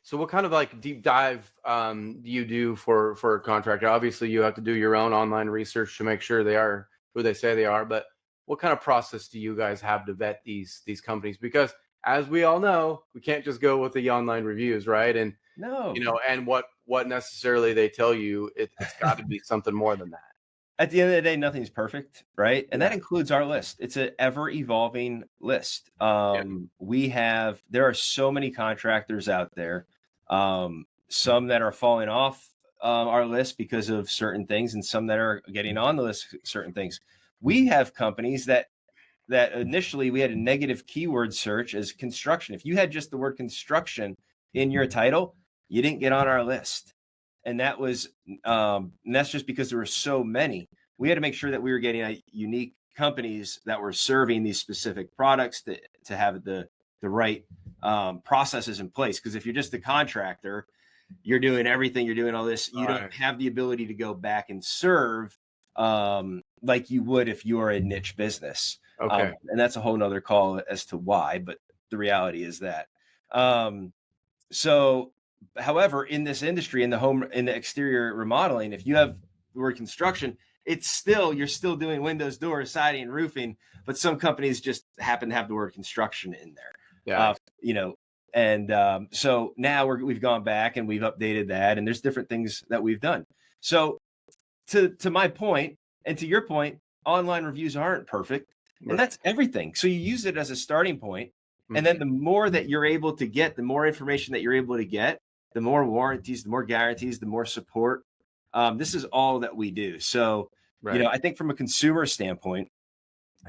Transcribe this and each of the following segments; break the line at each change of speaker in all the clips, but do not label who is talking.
So what kind of like deep dive do you do for a contractor? Obviously, you have to do your own online research to make sure they are who they say they are. But what kind of process do you guys have to vet these companies? Because as we all know, we can't just go with the online reviews, right? And
No.
and what necessarily they tell you, it's got to be something more than that.
At the end of the day, nothing's perfect, right? And that
Yeah,
includes our list. It's an ever evolving list.
yeah,
There are so many contractors out there, some that are falling off our list because of certain things, and some that are getting on the list certain things. We have companies that initially we had a negative keyword search as construction. If you had just the word construction in your title, you didn't get on our list. And that's just because there were so many. We had to make sure that we were getting unique companies that were serving these specific products to have the right processes in place. Because if you're just a contractor, you're doing everything, you're doing all this, you don't
right.
have the ability to go back and serve like you would if you are a niche business.
Okay,
And that's a whole nother call as to why, but the reality is that. Um, so, however, in this industry, in the exterior remodeling, if you have the word construction, you're still doing windows, doors, siding, and roofing, but some companies just happen to have the word construction in there.
yeah,
You know, and so now we've gone back and we've updated that, and there's different things that we've done. So to my point and to your point, online reviews aren't perfect, and
right.
that's everything. So you use it as a starting point, and then
Mhm.
the more that you're able to get, the more information that you're able to get, the more warranties, the more guarantees, the more support. This is all that we do. So,
Right,
I think from a consumer standpoint,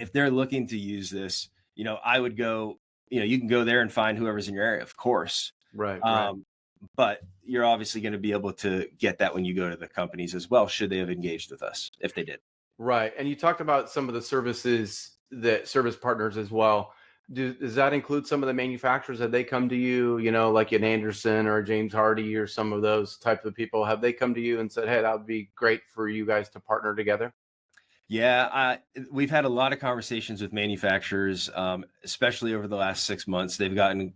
if they're looking to use this, I would go, you can go there and find whoever's in your area, of course.
right, right.
Um, but you're obviously going to be able to get that when you go to the companies as well, should they have engaged with us, if they did.
Right. And you talked about some of the service partners as well. Does that include some of the manufacturers? Have they come to you, like an Anderson or a James Hardy or some of those types of people? Have they come to you and said, hey, that would be great for you guys to partner together?
Yeah, we've had a lot of conversations with manufacturers, especially over the last 6 months. They've gotten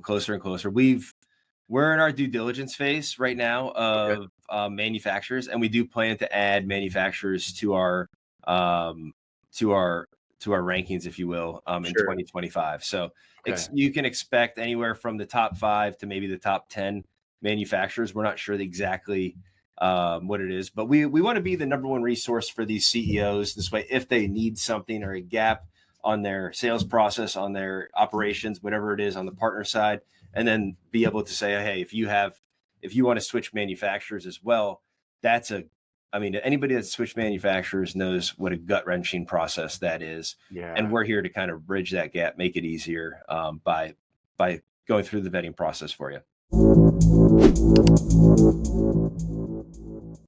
closer and closer. We're in our due diligence phase right now
Okay.
of manufacturers, and we do plan to add manufacturers to our um, to our rankings, if you will, in
Sure.
2025. So
Okay.
you can expect anywhere from the top 5 to maybe the top 10 manufacturers. We're not sure exactly what it is, but we want to be the number one resource for these CEOs. This way, if they need something or a gap on their sales process, on their operations, whatever it is on the partner side, and then be able to say, hey, if you want to switch manufacturers as well, anybody that's switched manufacturers knows what a gut wrenching process that is. And
Yeah.
we're here to kind of bridge that gap, make it easier by going through the vetting process for you.